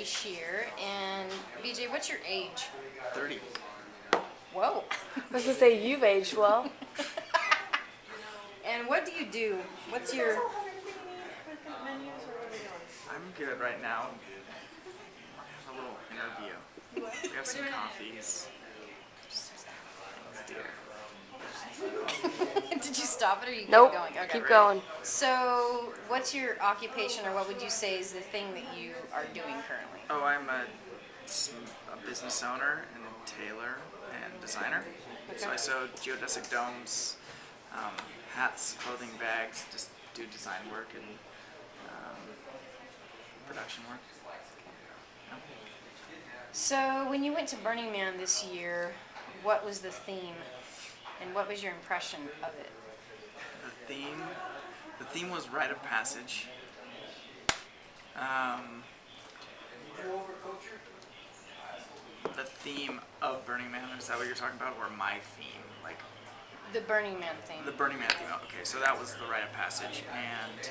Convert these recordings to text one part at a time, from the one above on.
Shear. And BJ, what's your age? 30. Whoa. I was going to say you've aged well. And what do you do? What's your... I'm good right now. I have a little interview. We have some coffees. Let's do it. Did you stop it or you Nope. kept going? Okay. Keep going. So, what's your occupation, or what would you say is the thing that you are doing currently? Oh, I'm a business owner and tailor and designer. Okay. So I sew geodesic domes, hats, clothing, bags, just do design work and production work. Yeah. So, when you went to Burning Man this year, what was the theme, and what was your impression of it? The theme was rite of passage. The theme of Burning Man, is that what you're talking about, or my theme? Like The Burning Man theme. the Burning Man theme. Okay, so that was the rite of passage, and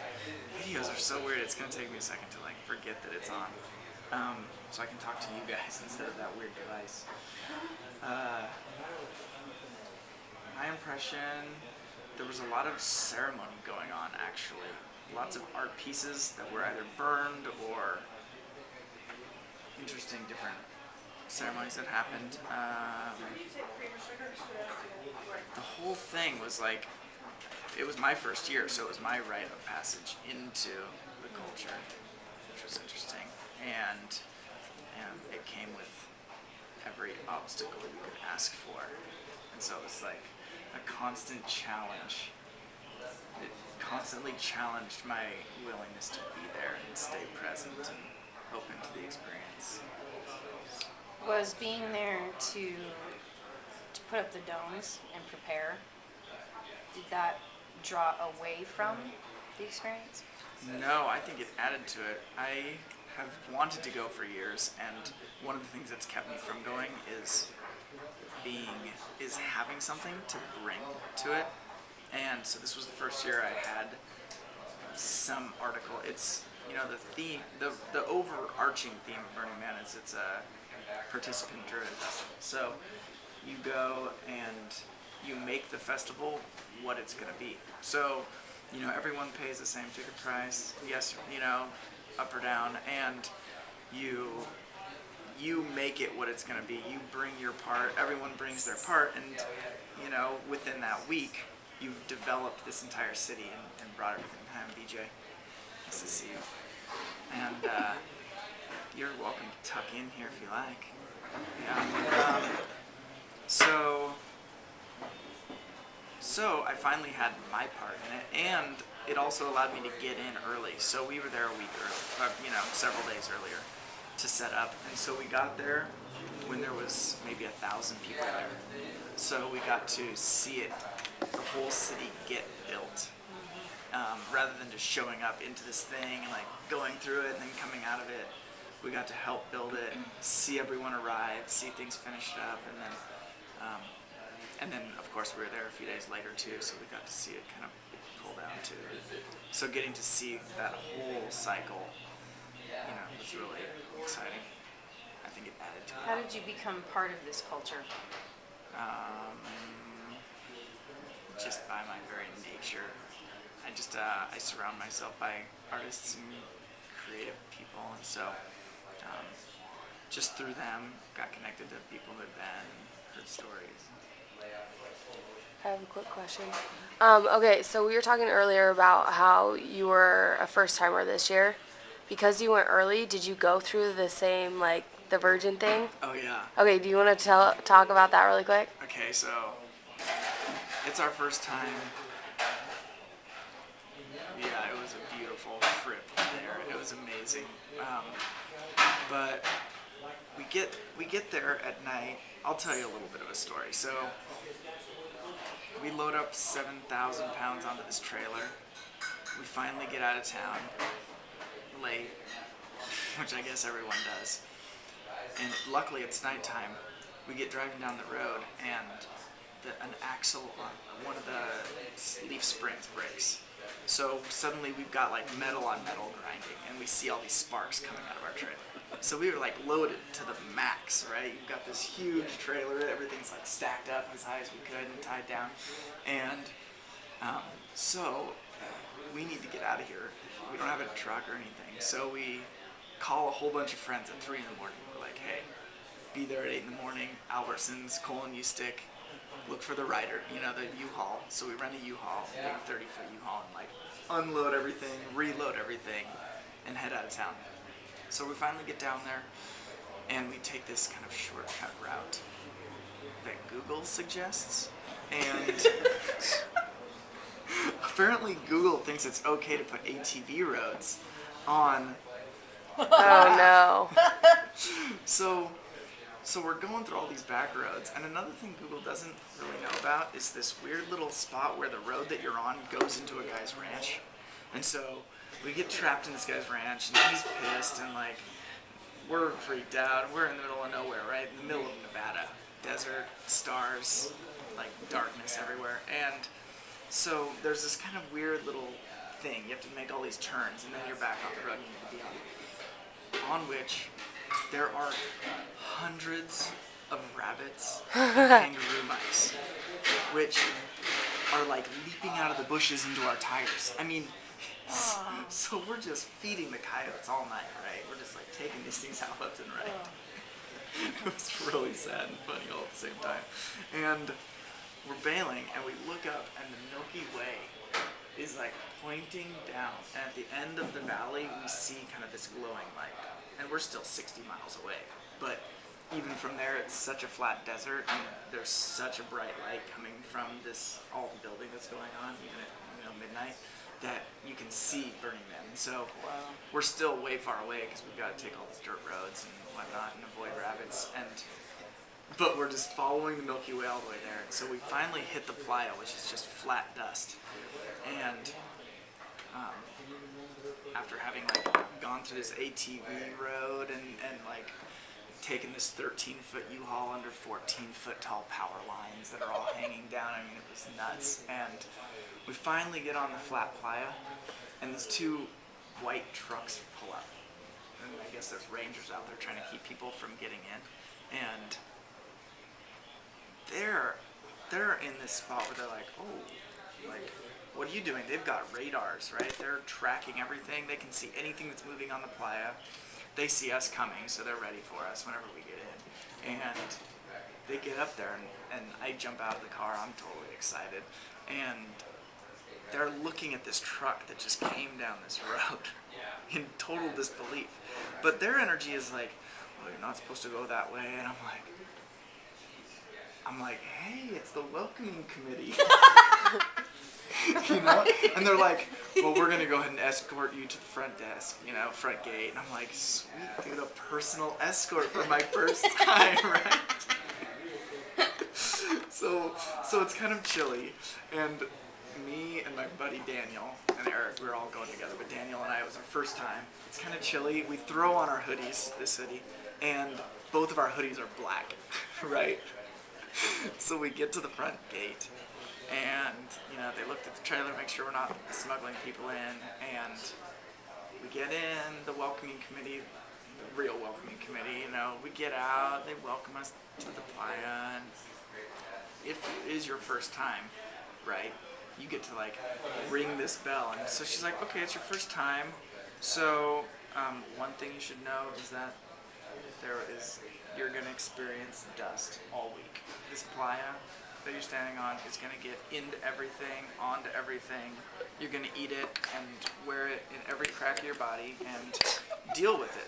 videos are so weird. It's gonna take me a second to like forget that it's on, so I can talk to you guys instead of that weird device. My impression, there was a lot of ceremony going on, actually. Lots of art pieces that were either burned or interesting different ceremonies that happened. The whole thing was like, it was my first year, so it was my rite of passage into the culture, which was interesting. And it came with every obstacle you could ask for. And so it was like a constant challenge. It constantly challenged my willingness to be there and stay present and open to the experience. Was being there to put up the domes and prepare, did that draw away from the experience? No, I think it added to it. I have wanted to go for years, and one of the things that's kept me from going is having something to bring to it. And so this was the first year I had some article. It's, you know, the theme, the overarching theme of Burning Man is it's a participant-driven festival. So you go and you make the festival what it's going to be. So, you know, everyone pays the same ticket price, yes, you know, up or down, and you make it what it's going to be. You bring your part, everyone brings their part, and, you know, within that week, you've developed this entire city and brought everything home. BJ, nice to see you. And you're welcome to tuck in here if you like. Yeah. So I finally had my part in it, and it also allowed me to get in early. So we were there a week early, you know, several days earlier to set up. And so we got there when there was maybe 1,000 people there. So we got to see it, the whole city get built, rather than just showing up into this thing and like going through it and then coming out of it. We got to help build it, see everyone arrive, see things finished up, and then of course we were there a few days later too, so we got to see it kind of pull down too. So getting to see that whole cycle, you know, was really exciting. I think it added to it. How did you become part of this culture? Just by my very nature. I surround myself by artists and creative people, and so just through them got connected to people who'd been and heard stories. I have a quick question. Okay, so we were talking earlier about how you were a first-timer this year. Because you went early, did you go through the same, like, the Virgin thing? Oh, yeah. Okay, do you want to talk about that really quick? Okay, so it's our first time. Yeah, it was a beautiful trip there. It was amazing. But we get there at night. I'll tell you a little bit of a story. So we load up 7,000 pounds onto this trailer. We finally get out of town late, which I guess everyone does. And luckily it's nighttime. We get driving down the road, and an axle on one of the leaf springs breaks. So suddenly we've got like metal on metal grinding, and we see all these sparks coming out of our trailer. So we were like loaded to the max, right? You've got this huge trailer, everything's like stacked up as high as we could and tied down. And so we need to get out of here. We don't have a truck or anything. So we call a whole bunch of friends at 3 in the morning. We're like, hey, be there at 8 in the morning, Albertsons, Colin U-Stick, look for the rider, the U-Haul. So we rent a U-Haul, big 30-foot U-Haul, and like unload everything, reload everything, and head out of town. So we finally get down there, and we take this kind of shortcut route that Google suggests. And apparently Google thinks it's okay to put ATV roads on. Oh no. So we're going through all these back roads, and another thing Google doesn't really know about is this weird little spot where the road that you're on goes into a guy's ranch. And so we get trapped in this guy's ranch, and he's pissed, and like we're freaked out. We're in the middle of nowhere, right? In the middle of Nevada. Desert, stars, like darkness everywhere. And so there's this kind of weird little thing. You have to make all these turns, and then you're back on the road you need to be on which there are hundreds of rabbits and kangaroo mice, which are like leaping out of the bushes into our tires. I mean, so we're just feeding the coyotes all night, right? We're just like taking these things out left and right. It was really sad and funny all at the same time. And we're bailing, and we look up, and the Milky Way is like pointing down. And at the end of the valley, we see kind of this glowing light. And we're still 60 miles away. But even from there, it's such a flat desert, and there's such a bright light coming from this building that's going on, even at midnight, that you can see Burning Man. And so we're still way far away because we've got to take all these dirt roads and whatnot and avoid rabbits. But we're just following the Milky Way all the way there. And so we finally hit the playa, which is just flat dust. And after having like gone through this ATV road and like taken this 13-foot U-Haul under 14-foot tall power lines that are all hanging down, I mean, it was nuts. And we finally get on the flat playa, and these two white trucks pull up. And I guess there's rangers out there trying to keep people from getting in. And they're in this spot where they're like, oh, like, what are you doing? They've got radars, right? They're tracking everything. They can see anything that's moving on the playa. They see us coming, so they're ready for us whenever we get in. And they get up there, and I jump out of the car. I'm totally excited. And they're looking at this truck that just came down this road in total disbelief. But their energy is like, well, you're not supposed to go that way. And I'm like, hey, it's the welcoming committee. And they're like, well, we're gonna go ahead and escort you to the front desk, front gate. And I'm like, sweet, dude, a personal escort for my first time, right? So it's kind of chilly, and me and my buddy Daniel and Eric, we were all going together, but Daniel and I, it was our first time. It's kind of chilly. We throw on our hoodies, this hoodie, and both of our hoodies are black, right? So we get to the front gate, and they looked at the trailer, make sure we're not smuggling people in, and we get in, the welcoming committee, the real welcoming committee, we get out, they welcome us to the playa, and if it is your first time, right, you get to like ring this bell. And so she's like, okay, it's your first time, so one thing you should know is that you're going to experience dust all week. This playa that you're standing on is going to get into everything, onto everything. You're going to eat it and wear it in every crack of your body and deal with it.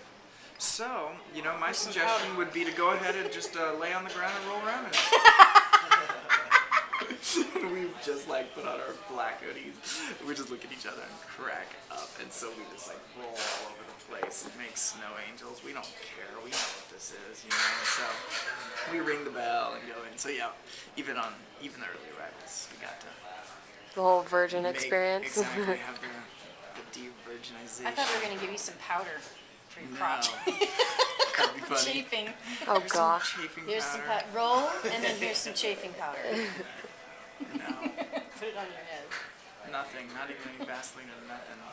So, my suggestion would be to go ahead and just lay on the ground and roll around in it. And we just like put on our black hoodies. We just look at each other and crack up. And so we just like roll all over the place and make snow angels. We don't care. We know what this is, So we ring the bell and go in. So yeah, even the early arrivals, we got to The whole virgin experience. Exactly. Have the de-virginization. I thought we were going to give you some powder for your crotch. That'd be funny. Chafing. Oh gosh. Chafing Here's some powder. roll, and then here's some chafing powder. No. Put it on your head. Nothing, not even any Vaseline or nothing.